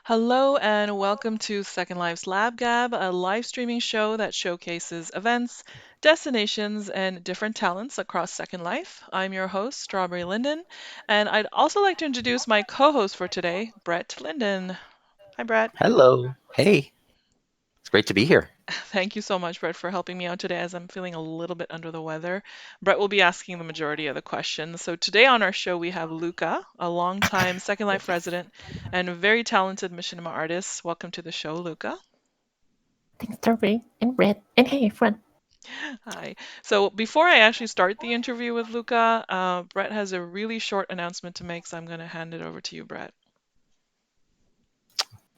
Hello and welcome to Second Life's Lab Gab, a live streaming show that showcases events, destinations, and different talents across Second Life. I'm your host, Strawberry Linden, and I'd also like to introduce my co-host for today, Brett Linden. Hi, Brett. Hello. Hey, it's great to be here. Thank you so much, Brett, for helping me out today as I'm feeling a little bit under the weather. Brett will be asking the majority of the questions. So today on our show, we have Luca, a longtime Second Life resident and a very talented machinima artist. Welcome to the show, Luca. Thanks, Strawberry and Red. And hey, everyone. Hi. So before I actually start the interview with Luca, Brett has a really short announcement to make, so I'm going to hand it over to you, Brett.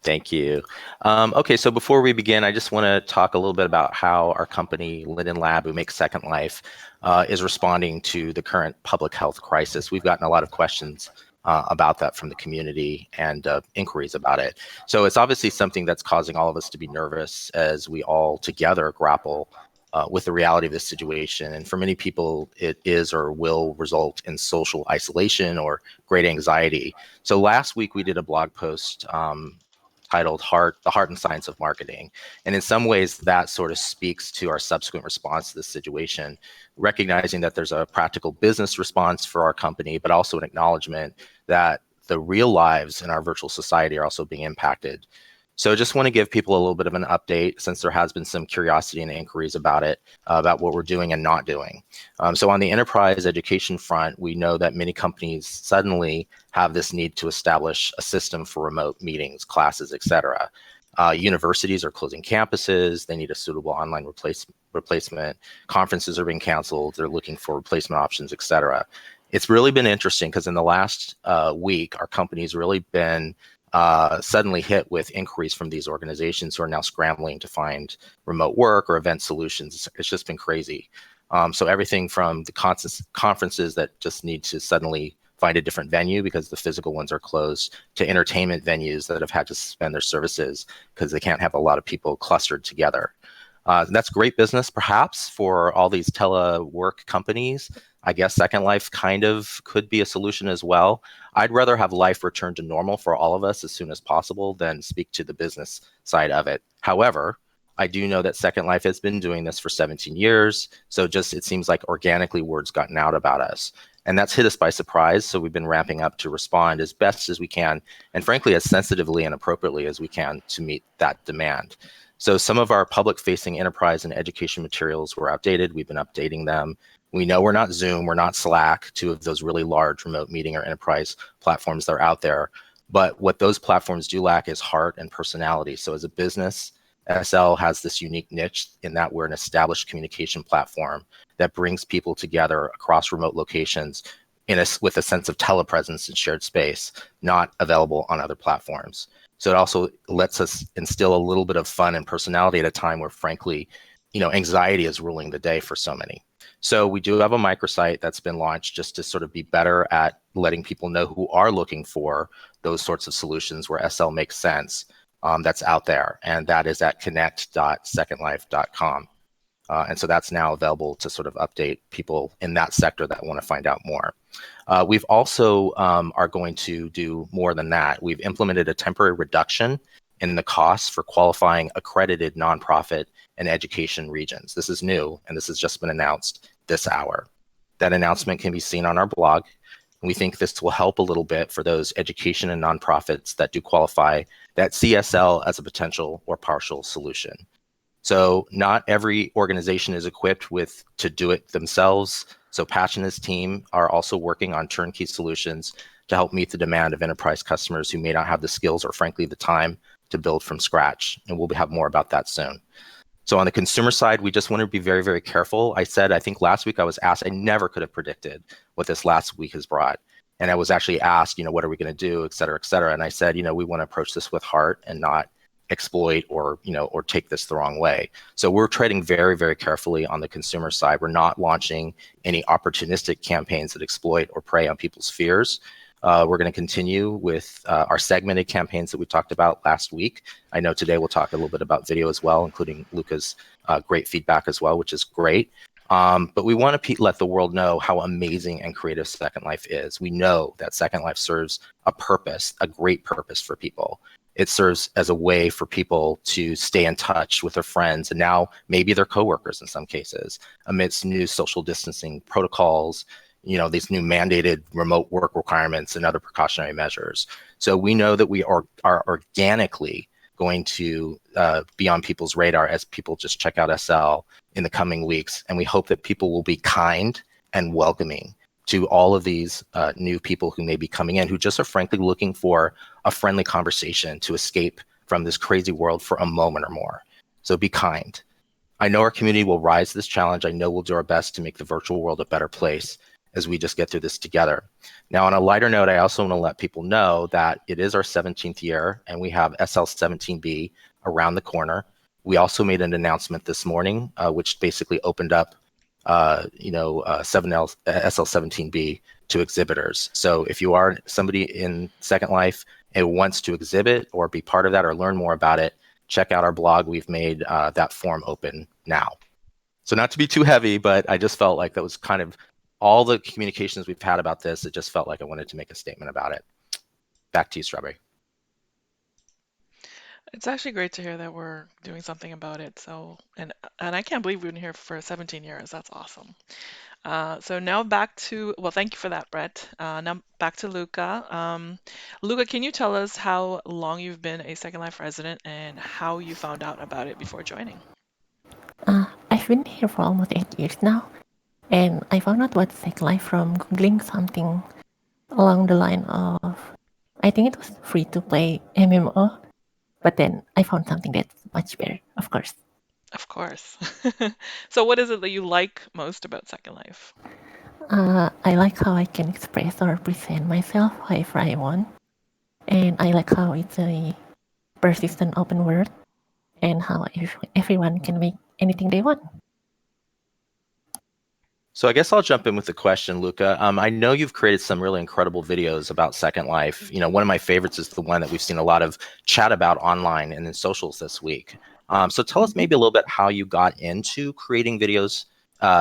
Thank you. Okay, so before we begin, I just want to talk a little bit about how our company, Linden Lab, who makes Second Life, is responding to the current public health crisis. We've gotten a lot of questions about that from the community and inquiries about it. So it's obviously something that's causing all of us to be nervous as we all together grapple with the reality of this situation. And for many people, it is or will result in social isolation or great anxiety. So last week we did a blog post titled The Heart and Science of Marketing. And in some ways, that sort of speaks to our subsequent response to this situation, recognizing that there's a practical business response for our company, but also an acknowledgement that the real lives in our virtual society are also being impacted. So I just want to give people a little bit of an update since there has been some curiosity and inquiries about it, about what we're doing and not doing. So on the enterprise education front, we know that many companies suddenly have this need to establish a system for remote meetings, classes, et cetera. Universities are closing campuses. They need a suitable online replacement. Conferences are being canceled. They're looking for replacement options, et cetera. It's really been interesting because in the last week, our company's really been suddenly hit with inquiries from these organizations who are now scrambling to find remote work or event solutions. It's just been crazy. So everything from the conferences that just need to suddenly find a different venue because the physical ones are closed, to entertainment venues that have had to suspend their services because they can't have a lot of people clustered together. That's great business, perhaps, for all these telework companies. I guess Second Life kind of could be a solution as well. I'd rather have life return to normal for all of us as soon as possible than speak to the business side of it. However, I do know that Second Life has been doing this for 17 years. So just it seems like organically word's gotten out about us. And that's hit us by surprise. So we've been ramping up to respond as best as we can, and frankly, as sensitively and appropriately as we can to meet that demand. So some of our public-facing enterprise and education materials were outdated. We've been updating them. We know we're not Zoom, we're not Slack, two of those really large remote meeting or enterprise platforms that are out there. But what those platforms do lack is heart and personality. So as a business, SL has this unique niche in that we're an established communication platform that brings people together across remote locations with a sense of telepresence and shared space, not available on other platforms. So it also lets us instill a little bit of fun and personality at a time where, frankly, anxiety is ruling the day for so many. So we do have a microsite that's been launched just to sort of be better at letting people know who are looking for those sorts of solutions where SL makes sense, that's out there. And that is at connect.secondlife.com. And so that's now available to sort of update people in that sector that want to find out more. We've also are going to do more than that. We've implemented a temporary reduction in the costs for qualifying accredited nonprofit and education regions. This is new, and this has just been announced this hour. That announcement can be seen on our blog. And we think this will help a little bit for those education and nonprofits that do qualify, that CSL as a potential or partial solution. So not every organization is equipped to do it themselves. So Patch and his team are also working on turnkey solutions to help meet the demand of enterprise customers who may not have the skills or frankly the time to build from scratch. And we'll have more about that soon. So on the consumer side, we just want to be very, very careful. I think last week I was asked, I never could have predicted what this last week has brought. And I was actually asked, what are we going to do, et cetera, et cetera. And I said, we want to approach this with heart and not exploit or take this the wrong way. So we're trading very, very carefully on the consumer side. We're not launching any opportunistic campaigns that exploit or prey on people's fears. We're going to continue with our segmented campaigns that we talked about last week. I know today we'll talk a little bit about video as well, including Luca's great feedback as well, which is great. But we want to let the world know how amazing and creative Second Life is. We know that Second Life serves a purpose, a great purpose for people. it serves as a way for people to stay in touch with their friends and now maybe their coworkers in some cases amidst new social distancing protocols, these new mandated remote work requirements and other precautionary measures. So we know that we are organically going to be on people's radar as people just check out SL in the coming weeks. And we hope that people will be kind and welcoming to all of these new people who may be coming in, who just are frankly looking for a friendly conversation to escape from this crazy world for a moment or more. So be kind. I know our community will rise to this challenge. I know we'll do our best to make the virtual world a better place as we just get through this together. Now, on a lighter note, I also want to let people know that it is our 17th year and we have SL17B around the corner. We also made an announcement this morning, which basically opened up SL17B to exhibitors. So if you are somebody in Second Life and wants to exhibit or be part of that or learn more about it, check out our blog. We've made that form open now. So not to be too heavy, but I just felt like that was kind of all the communications we've had about this. It just felt like I wanted to make a statement about it. Back to you, Strawberry. It's actually great to hear that we're doing something about it. So, and I can't believe we've been here for 17 years. That's awesome. So now back to, well, thank you for that, Brett. Now back to Luca. Luca, can you tell us how long you've been a Second Life resident and how you found out about it before joining? I've been here for almost 8 years now, and I found out what Second Life from googling something along the line of, I think it was free to play MMO, but then I found something that's much better, of course. Of course. So what is it that you like most about Second Life? I like how I can express or present myself however I want, and I like how it's a persistent open world and how everyone can make anything they want. So I guess I'll jump in with the question, Luca. I know you've created some really incredible videos about Second Life. One of my favorites is the one that we've seen a lot of chat about online and in socials this week. So tell us maybe a little bit how you got into creating videos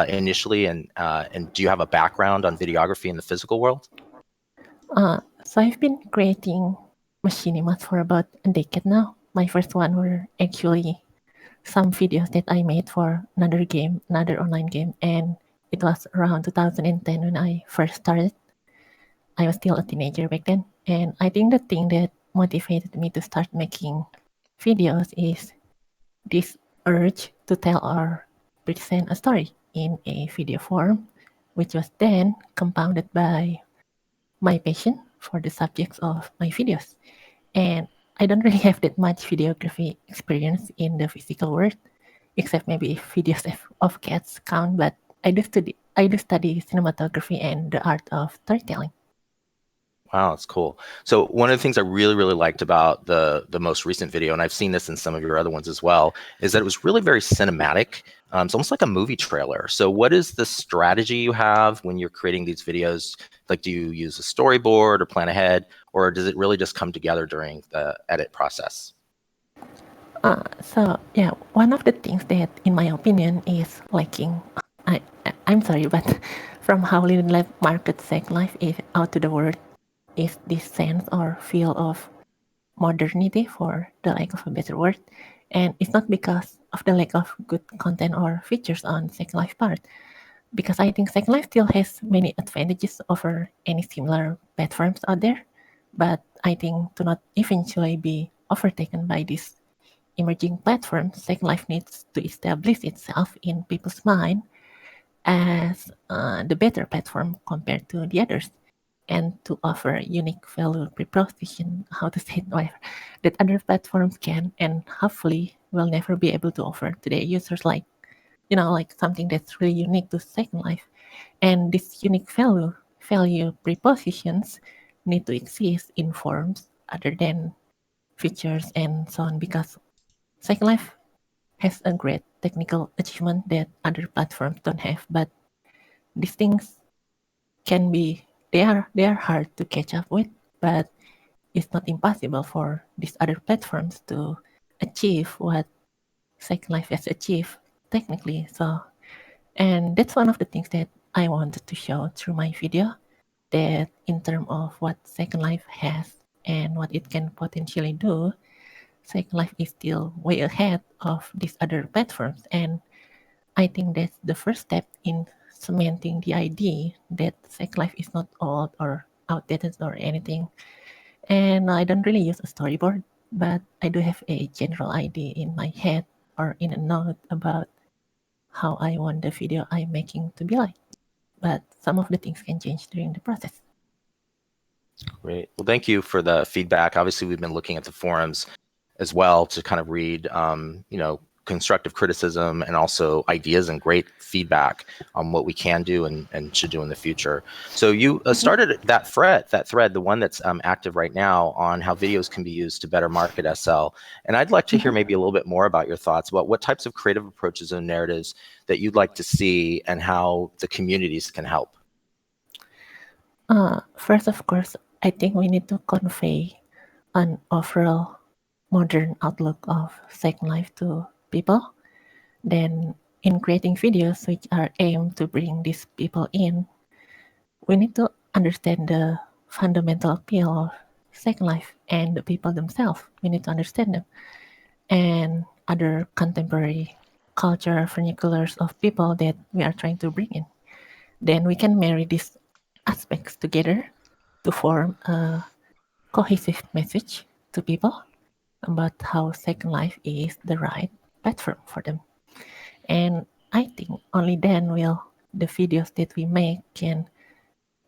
initially, and do you have a background on videography in the physical world? So I've been creating machinimas for about a decade now. My first one were actually some videos that I made for another online game, and it was around 2010 when I first started. I was still a teenager back then, and I think the thing that motivated me to start making videos is this urge to tell or present a story in a video form, which was then compounded by my passion for the subjects of my videos. And I don't really have that much videography experience in the physical world, except maybe if videos of cats count, but I do study cinematography and the art of storytelling. Wow, that's cool. So one of the things I really, really liked about the most recent video, and I've seen this in some of your other ones as well, is that it was really very cinematic. It's almost like a movie trailer. So what is the strategy you have when you're creating these videos? Like, do you use a storyboard or plan ahead, or does it really just come together during the edit process? So yeah, one of the things that, in my opinion, is lacking. I'm sorry, but from how Linden Lab markets Second Life is out to the world, is this sense or feel of modernity, for the lack of a better word. And it's not because of the lack of good content or features on Second Life part, because I think Second Life still has many advantages over any similar platforms out there. But I think to not eventually be overtaken by these emerging platforms, Second Life needs to establish itself in people's mind as the better platform compared to the others, and to offer unique value proposition, how to say it, whatever, that other platforms can and hopefully will never be able to offer to their users, like something that's really unique to Second Life. And these unique value propositions need to exist in forms other than features and so on, because Second Life has a great technical achievement that other platforms don't have, but these things can be they are hard to catch up with, but it's not impossible for these other platforms to achieve what Second Life has achieved technically. So, and that's one of the things that I wanted to show through my video, that in terms of what Second Life has and what it can potentially do, Second Life is still way ahead of these other platforms, and I think that's the first step in cementing the idea that Second Life is not old or outdated or anything. And I don't really use a storyboard, but I do have a general idea in my head or in a note about how I want the video I'm making to be like. But some of the things can change during the process. Great. Well, thank you for the feedback. Obviously, we've been looking at the forums as well to kind of read, constructive criticism and also ideas and great feedback on what we can do and should do in the future. So you started that thread, the one that's active right now on how videos can be used to better market SL. And I'd like to hear maybe a little bit more about your thoughts about what types of creative approaches and narratives that you'd like to see and how the communities can help. First, of course, I think we need to convey an overall modern outlook of Second Life to people. Then, in creating videos which are aimed to bring these people in, we need to understand the fundamental appeal of Second Life and the people themselves. We need to understand them and other contemporary culture vernaculars of people that we are trying to bring in. Then we can marry these aspects together to form a cohesive message to people about how Second Life is the right platform for them. And I think only then will the videos that we make can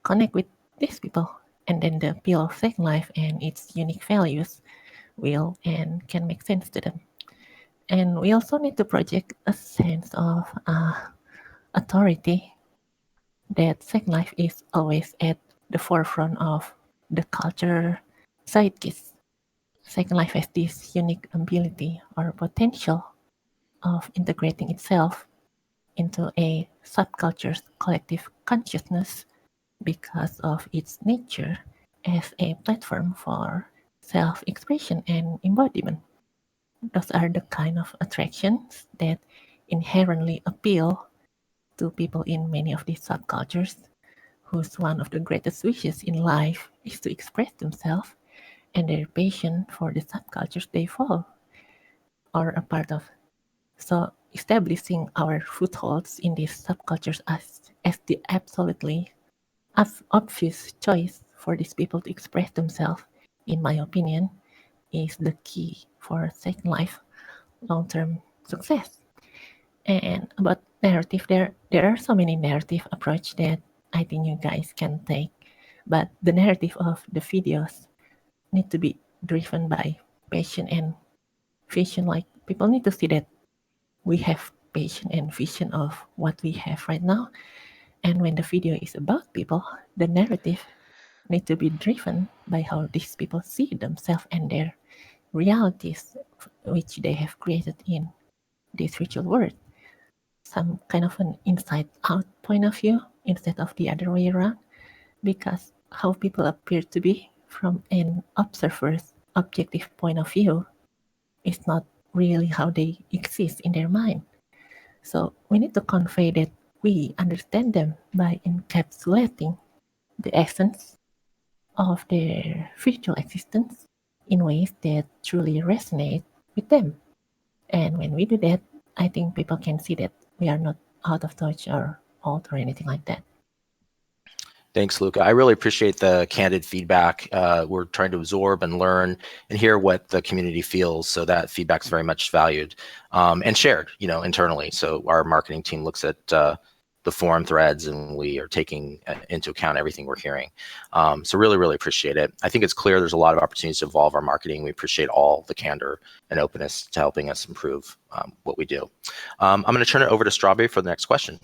connect with these people, and then the appeal of Second Life and its unique values will and can make sense to them. And we also need to project a sense of authority that Second Life is always at the forefront of the culture zeitgeist. Second Life has this unique ability or potential of integrating itself into a subculture's collective consciousness because of its nature as a platform for self-expression and embodiment. Those are the kind of attractions that inherently appeal to people in many of these subcultures, whose one of the greatest wishes in life is to express themselves and their passion for the subcultures they follow or a part of. So establishing our footholds in these subcultures as the absolutely obvious choice for these people to express themselves, in my opinion, is the key for Second Life long-term success. And about narrative, there are so many narrative approach that I think you guys can take, but the narrative of the videos need to be driven by passion and vision. Like people need to see that we have passion and vision of what we have right now. And when the video is about people, the narrative need to be driven by how these people see themselves and their realities which they have created in this virtual world. Some kind of an inside out point of view instead of the other way around, because how people appear to be from an observer's objective point of view is not really how they exist in their mind. So we need to convey that we understand them by encapsulating the essence of their virtual existence in ways that truly resonate with them. And when we do that, I think people can see that we are not out of touch or old or anything like that. Thanks, Luca. I really appreciate the candid feedback. We're trying to absorb and learn and hear what the community feels. So that feedback's very much valued and shared, internally. So our marketing team looks at the forum threads and we are taking into account everything we're hearing. So really, really appreciate it. I think it's clear there's a lot of opportunities to evolve our marketing. We appreciate all the candor and openness to helping us improve what we do. I'm going to turn it over to Strawberry for the next question.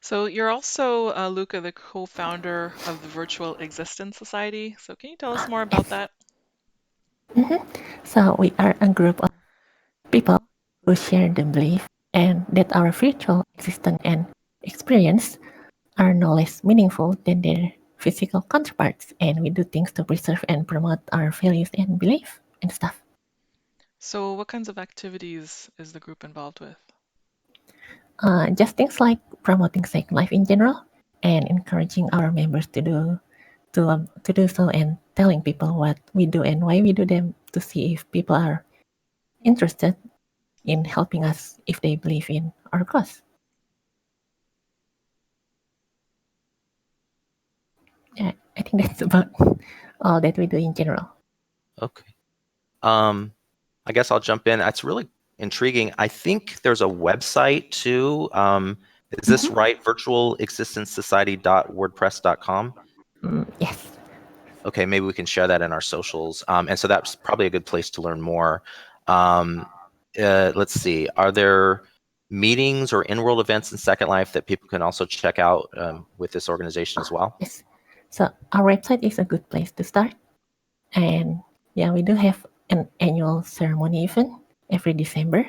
So you're also, Luca, the co-founder of the Virtual Existence Society. So can you tell us more about that? So we are a group of people who share the belief and that our virtual existence and experience are no less meaningful than their physical counterparts, and we do things to preserve and promote our values and belief and stuff. So what kinds of activities is the group involved with? Just things like promoting Second Life in general and encouraging our members to do so and telling people what we do and why we do them to see if people are interested in helping us if they believe in our cause. Yeah, I think that's about all that we do in general. Okay. I guess I'll jump in. That's really intriguing. I think there's a website too. Is this right? virtualexistencesociety.wordpress.com? Yes. Okay, maybe we can share that in our socials. And so that's probably a good place to learn more. Let's see. Are there meetings or in-world events in Second Life that people can also check out with this organization as well? Yes. So our website is a good place to start. And yeah, we do have an annual ceremony event every December.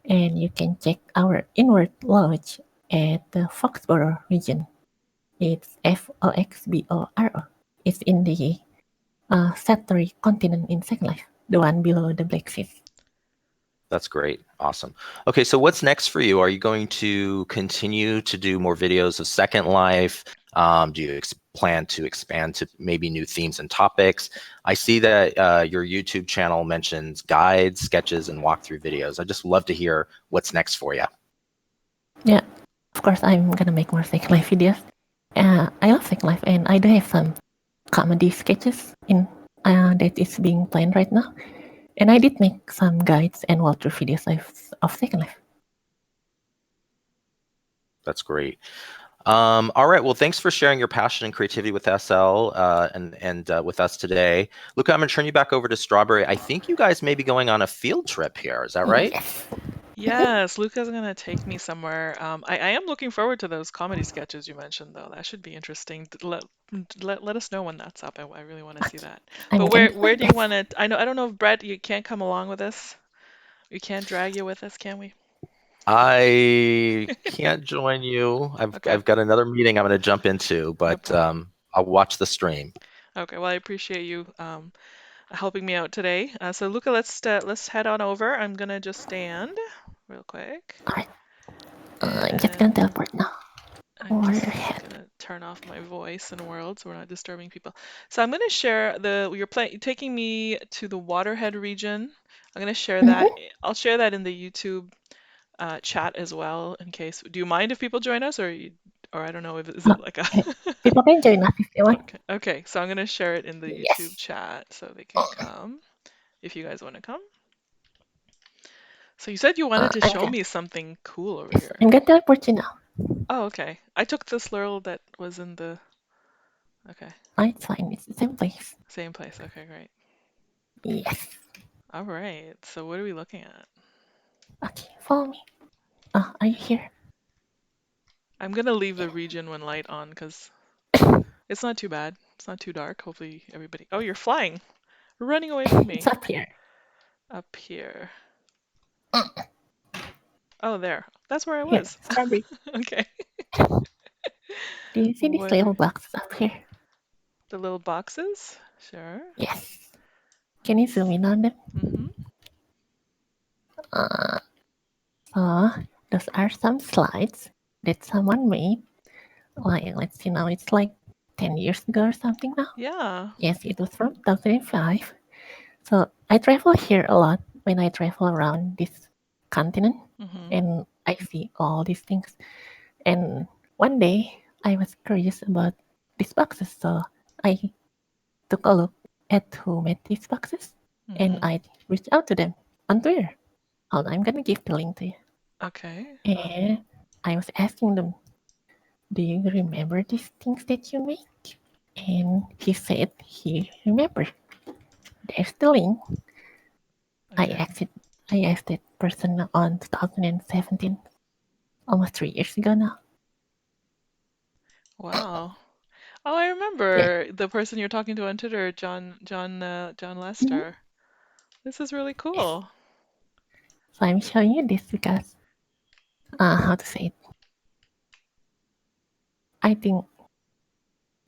And you can check our inward lodge at the Foxborough region. It's Foxboro. It's in the Satori continent in Second Life, the one below the Black Sea. That's great. Awesome. Okay, so what's next for you? Are you going to continue to do more videos of Second Life? Do you plan to expand to maybe new themes and topics? I see that your YouTube channel mentions guides, sketches, and walkthrough videos. I'd just love to hear what's next for you. Yeah, of course, I'm gonna make more Second Life videos. I love Second Life, and I do have some comedy sketches in that is being planned right now. And I did make some guides and walkthrough videos of Second Life. That's great. All right. Well, thanks for sharing your passion and creativity with SL and with us today. Luca, I'm going to turn you back over to Strawberry. I think you guys may be going on a field trip here. Is that right? Yes. Yes, Luca's gonna take me somewhere. I am looking forward to those comedy sketches you mentioned, though. That should be interesting. Let us know when that's up. I really want to see that. I'm But gonna where do do you this. want to? I don't know if Brett, you can't come along with us. We can't drag you with us, can we? I can't join you. Okay. I've got another meeting I'm going to jump into, but problem. I'll watch the stream. Okay. Well, I appreciate you helping me out today. So Luca, let's head on over. I'm gonna just stand real quick. Alright. I'm just gonna teleport now. I'm Over just your head. gonna turn off my voice and world so we're not disturbing people. So I'm gonna share you're taking me to the Waterhead region. I'm gonna share that. I'll share that in the YouTube chat as well in case. Do you mind if people join us or I don't know if is it like a People can join us if they want. Okay, so I'm gonna share it in the Yes. YouTube chat so they can come if you guys want to come. So you said you wanted to show me something cool over here. I'm gonna teleport you now. Oh, okay. I took the slurl that was in the. Okay. It's fine. It's the same place. Same place. Okay, great. Yes. All right. So what are we looking at? Okay, follow me. Oh, are you here? I'm gonna leave the region when light on because it's not too bad. It's not too dark. Hopefully everybody. Oh, you're flying. You're running away from me. It's up here. Up here. Oh, there. That's where I Here, was. strawberry. Okay. Do you see these little boxes up here? The little boxes? Sure. Yes. Can you zoom in on them? Mm-hmm. So those are some slides that someone made. Like, let's see now, it's like 10 years ago or something now. Yeah. Yes, it was from 2005. So I travel here a lot when I travel around this continent, and I see all these things. And one day I was curious about these boxes, so I took a look at who made these boxes, and I reached out to them on Twitter. Hold on, I'm gonna give the link to you. Okay. And I was asking them, do you remember these things that you make? And he said he remembered. There's the link. Okay. I asked that person on 2017, almost 3 years ago now. Wow. Oh, I remember the person you're talking to on Twitter, John Lester. This is really cool. So I'm showing you this because, how to say it? I think,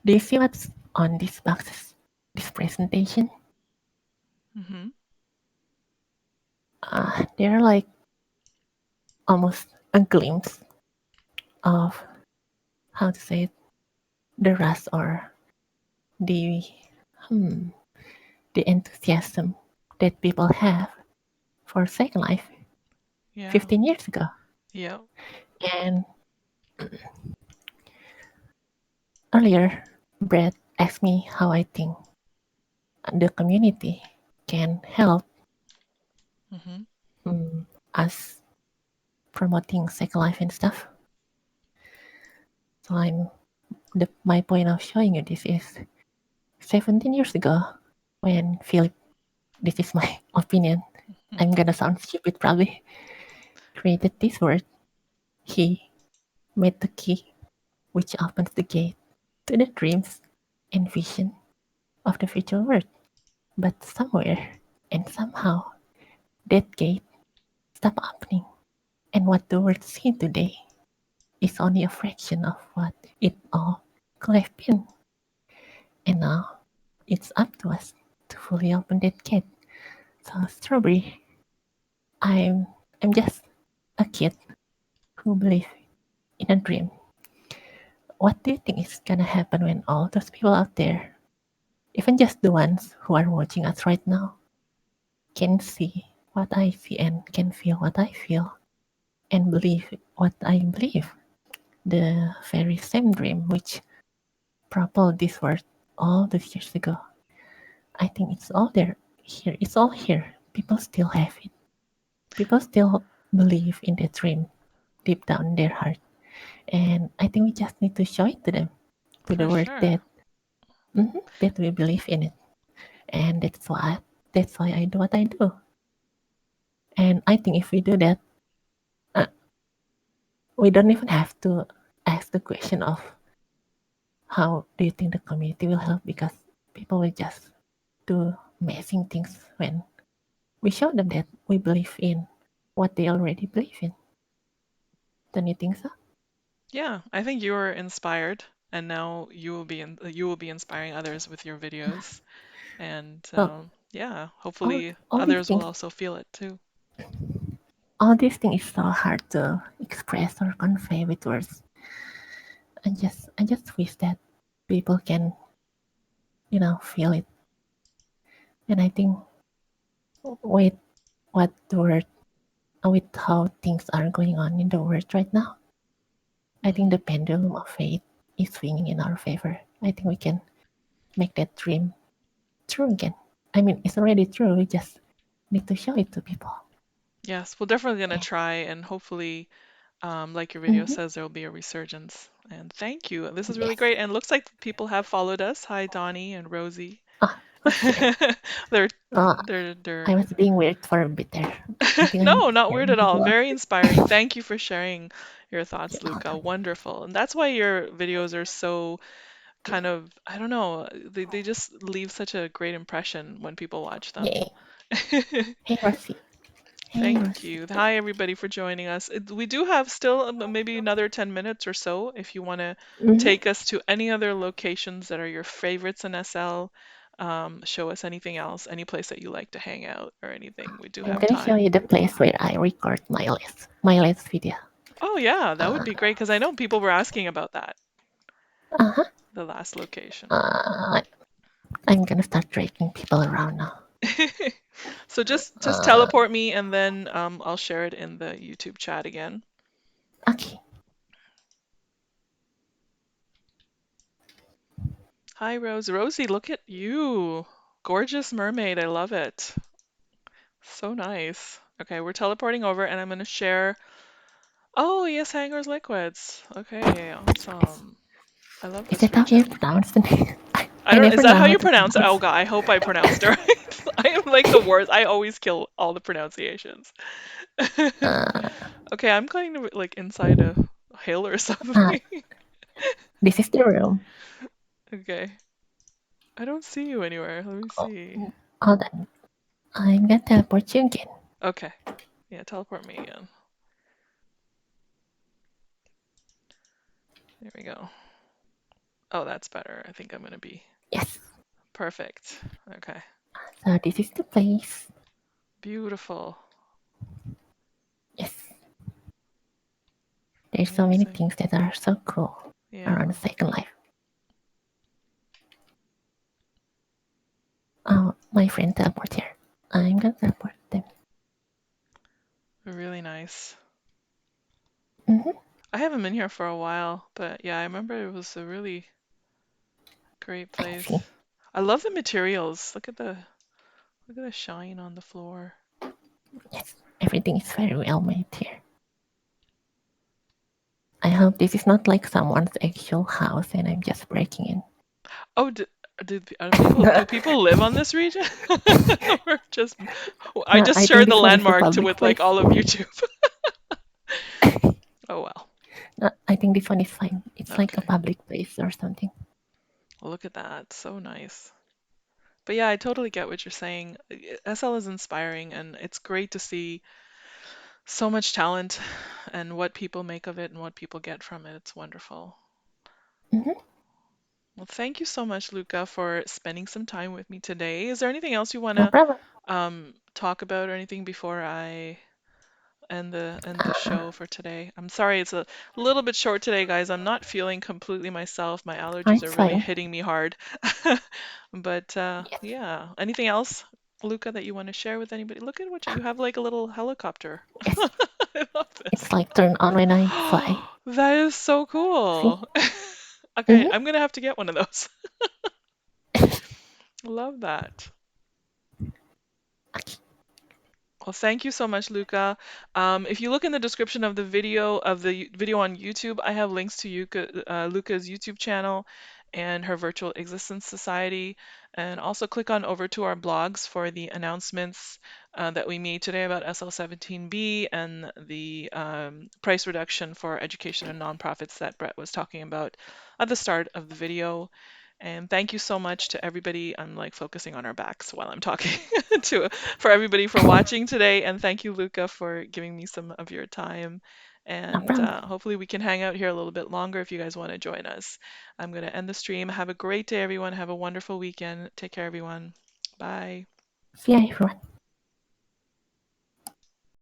do you see what's on these boxes? This presentation? They're like almost a glimpse of, how to say it, the rust or the enthusiasm that people have for Second Life Yeah. 15 years ago. Yeah. And earlier, Brett asked me how I think the community can help Mm-hmm. us promoting Second Life and stuff. So my point of showing you this is 17 years ago when Philip, this is my opinion, I'm gonna sound stupid probably, created this word. He made the key which opens the gate to the dreams and vision of the future world. But somewhere and somehow that gate stopped opening, and what the world sees today is only a fraction of what it all could have been. And now it's up to us to fully open that gate. So Strawberry, I'm just a kid who believes in a dream. What do you think is gonna happen when all those people out there, even just the ones who are watching us right now, can see what I see and can feel what I feel and believe what I believe? The very same dream which propelled this world all those years ago. I think it's all there. Here, it's all here. People still have it. People still believe in the dream deep down in their heart. And I think we just need to show it to them, to the For world sure. that that we believe in it. And that's why I do what I do. And I think if we do that, uh, we don't even have to ask the question of how do you think the community will help, because people will just do amazing things when we show them that we believe in what they already believe in. Don't you think so? Yeah, I think you were inspired, and now you will be inspiring others with your videos. And So yeah, all, hopefully all these others will things, also feel it too. all these things is so hard to express or convey with words. I just wish that people can, feel it. And I think with what the word, with how things are going on in the world right now, I think Hmm. the pendulum of fate is swinging in our favor. I think we can make that dream true again. I mean, it's already true. We just need to show it to people. Yes, we're definitely gonna Yeah. try, and hopefully, like your video Mm-hmm. says, there will be a resurgence. And thank you. This is really Yes. great. And looks like people have followed us. Hi, Donnie and Rosie. Okay. They're Uh, I they're was being weird for a bit there. I think I'm no, not weird scaring at all. people off. Very inspiring. Thank you for sharing your thoughts, You're Luca. welcome. Wonderful. And that's why your videos are so kind of, I don't know, they just leave such a great impression when people watch them. Yay. Hey, Rosie. Hey, Thank Rosie. you. Hi, everybody, for joining us. We do have still maybe another 10 minutes or so if you want to Mm-hmm. take us to any other locations that are your favorites in SL. Show us anything else, any place that you like to hang out or anything. We do I'm have gonna show time. you the place where I record my last video. Oh, yeah, that would Uh, be great because I know people were asking about that, uh-huh. the last location. Uh, I'm gonna start dragging people around now. So just Uh, teleport me and then I'll share it in the YouTube chat again. okay. Hi, Rose. Rosie, look at you. Gorgeous mermaid. I love it. So nice. Okay, we're teleporting over and I'm going to share. Oh, yes, Hangers Liquids. Okay, awesome. I love Is this that how you region. pronounce the name? I I don't, is never that know how how you to pronounce it? Oh, pronounce. God, I hope I pronounced it right. I am like the worst. I always kill all the pronunciations. Uh, Okay, I'm kind of like inside a hill or ah, something. this is the room. Okay. I don't see you anywhere. Let me Oh, see. hold on. I'm gonna teleport you again. Okay. Yeah, teleport me again. There we go. Oh, that's better. I think I'm gonna be Yes. perfect. Okay. So this is the place. Beautiful. Yes. There's so many Amazing. things that are so cool around Yeah. the Second Life. Oh, my friend teleport here. I'm gonna teleport them. Really nice. Mm-hmm. I haven't been here for a while, but yeah, I remember it was a really great I place. see. I love the materials. Look at the shine on the floor. Yes, everything is very well made here. I hope this is not like someone's actual house and I'm just breaking in. Oh, do people live on this region? Or just I No, just I think shared the this one is a landmark public with like place. all of YouTube. Oh well. No, I think this one is fine. It's like a Okay. public place or something. Look at that. So nice. But yeah, I totally get what you're saying. SL is inspiring and it's great to see so much talent and what people make of it and what people get from it. It's wonderful. Mm-hmm. Well, thank you so much, Luca, for spending some time with me today. Is there anything else you want No to problem. talk about or anything before I end the Uh, show for today? I'm sorry it's a little bit short today, guys. I'm not feeling completely myself. My allergies I'm are really fine. hitting me hard. But Yes. yeah, anything else, Luca, that you want to share with anybody? Look at what you have like a little helicopter. Yes. I love It's this. like turn on when I fly. That is so See? cool. Okay, Mm-hmm. I'm gonna have to get one of those. Love that. Okay. Well, thank you so much, Luca. If you look in the description of the video on YouTube, I have links to Luca's YouTube channel and her Virtual Existence Society. And also click on over to our blogs for the announcements that we made today about SL17B and the price reduction for education and nonprofits that Brett was talking about at the start of the video. And thank you so much to everybody. I'm like focusing on our backs while I'm talking to for everybody for watching today. And thank you, Luca, for giving me some of your time. No And problem. hopefully we can hang out here a little bit longer if you guys want to join us. I'm going to end the stream. Have a great day, everyone. Have a wonderful weekend. Take care, everyone. Bye. See you, everyone.